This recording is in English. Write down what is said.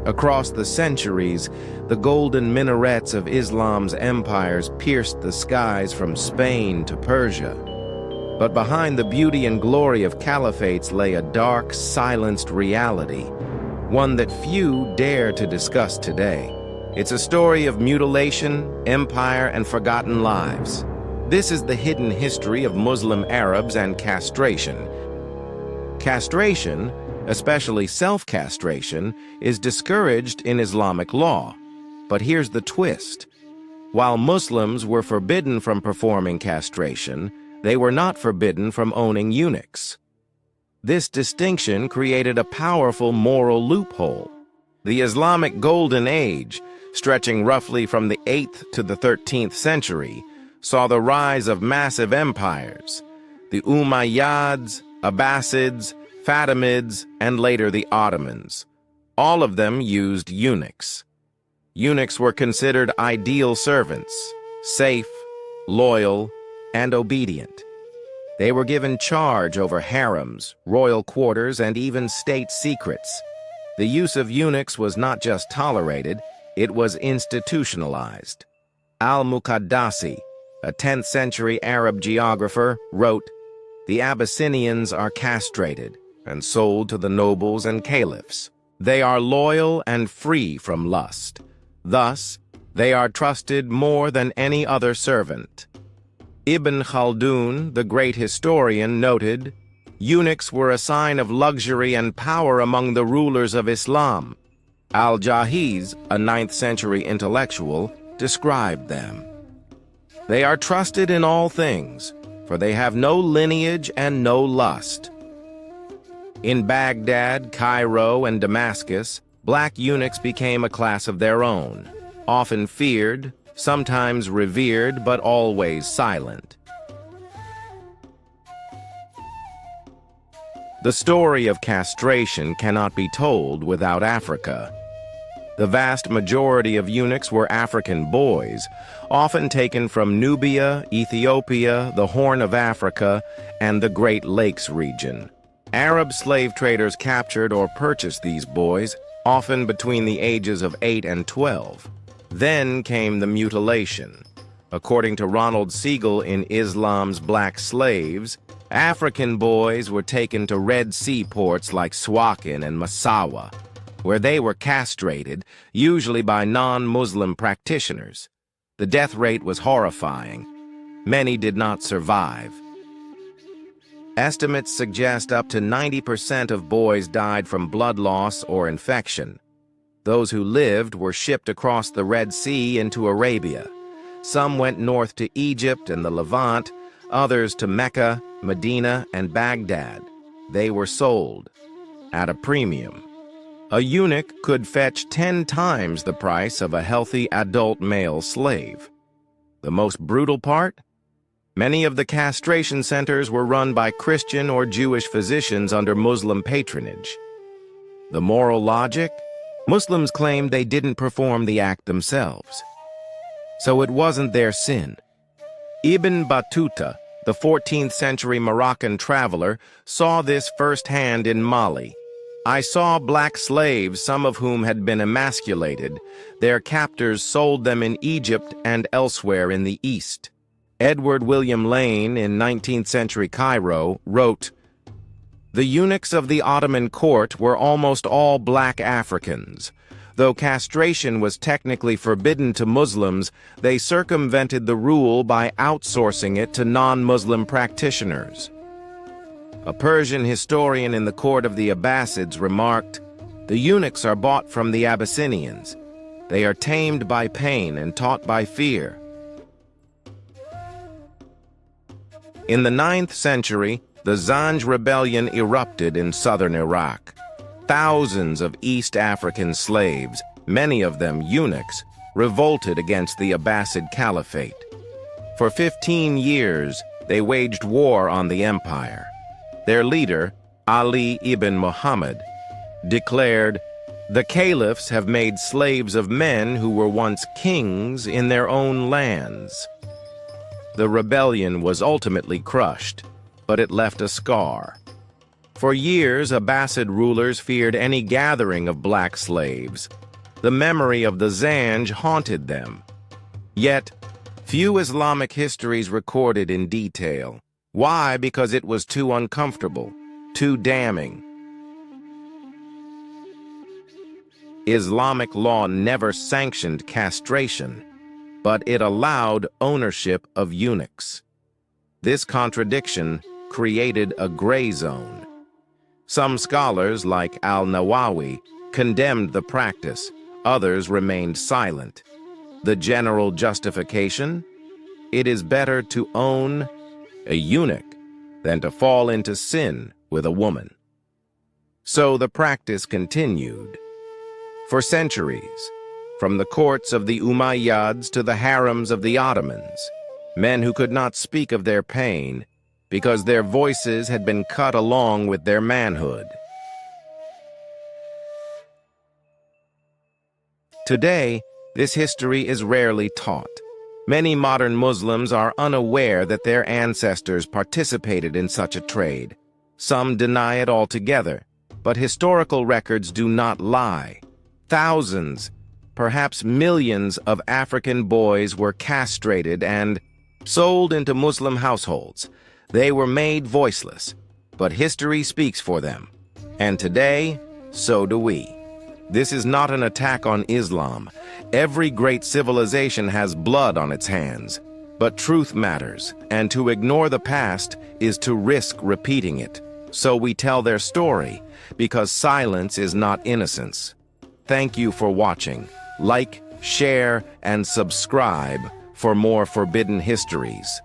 Across the centuries, the golden minarets of Islam's empires pierced the skies from Spain to Persia. But behind the beauty and glory of caliphates lay a dark, silenced reality, one that few dare to discuss today. It's a story of mutilation, empire, and forgotten lives. This is the hidden history of Muslim Arabs and castration. Castration, especially self-castration, is discouraged in Islamic law. But here's the twist. While Muslims were forbidden from performing castration, they were not forbidden from owning eunuchs. This distinction created a powerful moral loophole. The Islamic Golden Age, stretching roughly from the 8th to the 13th century, saw the rise of massive empires: the Umayyads, Abbasids, Fatimids, and later the Ottomans. All of them used eunuchs. Eunuchs were considered ideal servants, safe, loyal, and obedient. They were given charge over harems, royal quarters, and even state secrets. The use of eunuchs was not just tolerated, it was institutionalized. Al-Muqaddasi, a 10th century Arab geographer, wrote, "The Abyssinians are castrated and sold to the nobles and caliphs. They are loyal and free from lust. Thus, they are trusted more than any other servant." Ibn Khaldun, the great historian, noted, "Eunuchs were a sign of luxury and power among the rulers of Islam." Al-Jahiz, a 9th century intellectual, described them. "They are trusted in all things, for they have no lineage and no lust." In Baghdad, Cairo, and Damascus, black eunuchs became a class of their own, often feared, sometimes revered, but always silent. The story of castration cannot be told without Africa. The vast majority of eunuchs were African boys, often taken from Nubia, Ethiopia, the Horn of Africa, and the Great Lakes region. Arab slave traders captured or purchased these boys, often between the ages of 8 and 12. Then came the mutilation. According to Ronald Siegel in Islam's Black Slaves, African boys were taken to Red Sea ports like Suakin and Massawa, where they were castrated, usually by non-Muslim practitioners. The death rate was horrifying. Many did not survive. Estimates suggest up to 90% of boys died from blood loss or infection. Those who lived were shipped across the Red Sea into Arabia. Some went north to Egypt and the Levant, others to Mecca, Medina, and Baghdad. They were sold at a premium. A eunuch could fetch 10 times the price of a healthy adult male slave. The most brutal part? Many of the castration centers were run by Christian or Jewish physicians under Muslim patronage. The moral logic? Muslims claimed they didn't perform the act themselves, so it wasn't their sin. Ibn Battuta, the 14th century Moroccan traveler, saw this firsthand in Mali. "I saw black slaves, some of whom had been emasculated. Their captors sold them in Egypt and elsewhere in the East." Edward William Lane, in 19th century Cairo, wrote, "The eunuchs of the Ottoman court were almost all black Africans. Though castration was technically forbidden to Muslims, they circumvented the rule by outsourcing it to non-Muslim practitioners." A Persian historian in the court of the Abbasids remarked, "The eunuchs are bought from the Abyssinians. They are tamed by pain and taught by fear." In the 9th century, the Zanj rebellion erupted in southern Iraq. Thousands of East African slaves, many of them eunuchs, revolted against the Abbasid Caliphate. For 15 years, they waged war on the empire. Their leader, Ali ibn Muhammad, declared, "The caliphs have made slaves of men who were once kings in their own lands." The rebellion was ultimately crushed, but it left a scar. For years, Abbasid rulers feared any gathering of black slaves. The memory of the Zanj haunted them. Yet, few Islamic histories recorded in detail. Why? Because it was too uncomfortable, too damning. Islamic law never sanctioned castration, but it allowed ownership of eunuchs. This contradiction created a gray zone. Some scholars, like al-Nawawi, condemned the practice. Others remained silent. The general justification? It is better to own a eunuch than to fall into sin with a woman. So the practice continued. For centuries, from the courts of the Umayyads to the harems of the Ottomans, men who could not speak of their pain because their voices had been cut along with their manhood. Today, this history is rarely taught. Many modern Muslims are unaware that their ancestors participated in such a trade. Some deny it altogether, but historical records do not lie. Thousands, perhaps millions of African boys were castrated and sold into Muslim households. They were made voiceless, but history speaks for them. And today, so do we. This is not an attack on Islam. Every great civilization has blood on its hands. But truth matters, and to ignore the past is to risk repeating it. So we tell their story, because silence is not innocence. Thank you for watching. Like, share, and subscribe for more forbidden histories.